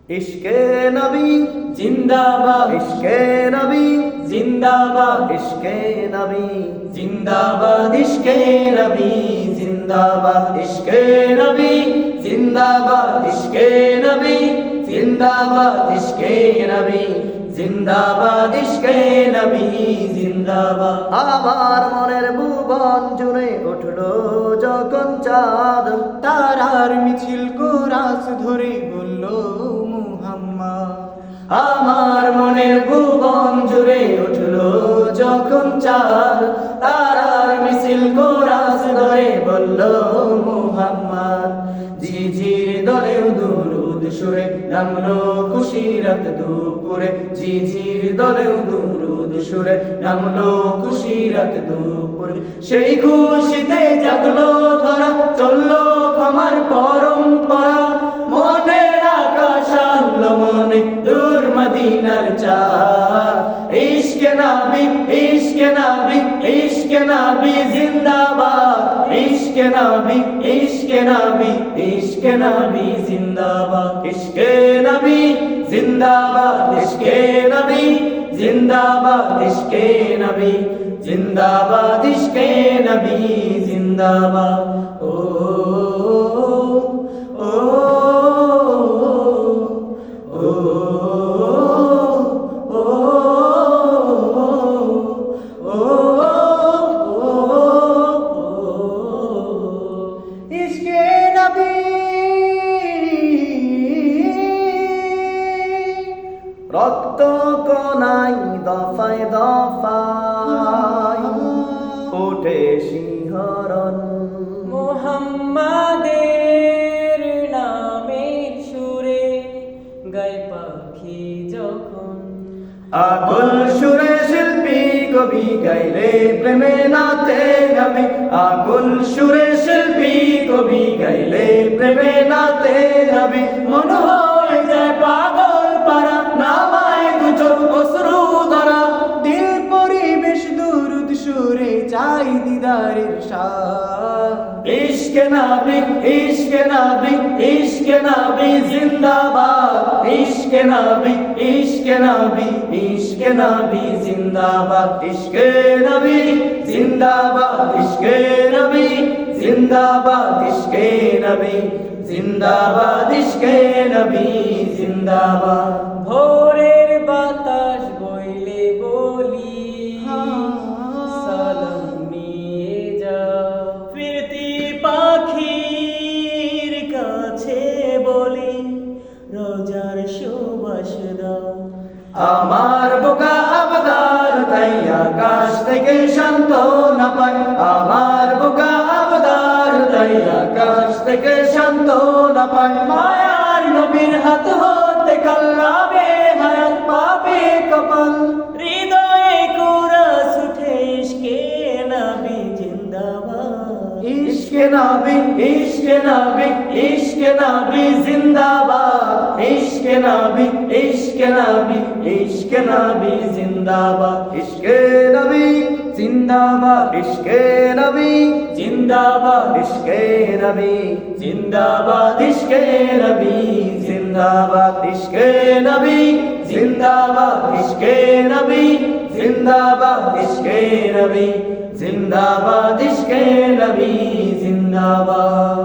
ইশকে নবী জিন্দাবাদ, ইশকে নবী জিন্দাবাদ, ইশকে নবী জিন্দাবাদ, ইশকে নবী জিন্দাবাদ, ইশকে নবী জিন্দাবাদ, ইশকে নবী জিন্দাবাদ, ইশকে নবী জিন্দাবাদ, ইশকে নবী জিন্দাবাদ। আমার মনের ভুবন জুড়ে উঠলো যখন চাঁদ, তারার মিছিল কোরাস ধরে বলল মুহাম্মদ। আমার মনের ভুবন জুড়ে উঠলো যখন চাঁদ, তারার মিছিল কোরাস ধরে বলল মুহাম্মদ। ঝিঝির দলেও দুরুদ সুরে নামলো খুশিরাত দুপুরে, ঝিঝির দলেও দুরুদ সুরে নামলো খুশিরাত দুপুরে। সেই খুশিতে জাগলো ধরা, চললো ক্ষমার পরম্পরা, মনের আকাশ আনলো মনে দূর মদিনার চাঁদ। ইশকে নবী, ইশকে নবী, ইশকে নবী জিন্দাবাদ, ইশকে নবী, ইশকে নবী, ইশকে নবী জিন্দাবাদ, ইশকে নবী জিন্দাবাদ, ইশকে নবী জিন্দাবাদ, ইশকে নবী জিন্দাবাদ, ইশকে নবী জিন্দাবাদ। ও ও ও ইশকে নবী। রক্ত কোনাই দফায় দফায় ওঠে শিহরণ, মুহাম্মাদের নামের সুরে গায় পাখি যখন, আকুল সুরে শিল্পী কবি গাইলে প্রেমে নাতে নবী, আকুল সুরে শিল্পী কবি গাইলে প্রেমে নাতে নবী। মন হয়ে যায় পাগল পারা, নামায় দু চোখ অশ্রু ধরা, দিল পরিবেশ দুরুদ সুরে চাই দিদারের শাহ। ইশকে নবী, ইশকে নবী, ইশকে নবী জিন্দাবাদ, ইশকে নবী, ইশকে নবী, ইশকে নবী জিন্দাবাদ, ইশকে নবী জিন্দাবাদ, ইশকে নবী জিন্দাবাদ, ইশকে নবী জিন্দাবাদ, ইশকে নবী জিন্দাবাদ। ভোরের বাতাস বইলে বলি সালাম নিয়ে যাও, ফিরতি পাখির কাছে বলি রোজার সুবাস দাও। আমার বোকা আবদার তাই আকাশ থেকে শান্ত না পায়, আমার বোকা আবদার তাই আকাশ থেকে শান্ত না পায়। মায়ার নবীর হাত হতে কাল্লাবে হায়াত পাবে কপাল, হৃদয়ে কুরাস উঠে ইশকে নবী জিন্দাবাদ, ইশকে নবী, ইশকে নবী, ইশকে নবী জিন্দাবাদ, ইশকে নবী, ইশকে নবী, ইশকে নবী জিন্দাবাদ, ইশকে নবী জিন্দাবাদ, ইশকে নবী জিন্দাবাদ, ইশকে নবী জিন্দাবাদ, ইশকে নবী জিন্দাবাদ, ইশকে নবী জিন্দাবাদ, ইশকে নবী জিন্দাবাদ, ইশকে নবী জিন্দাবাদ, ইশকে নবী জিন্দাবাদ।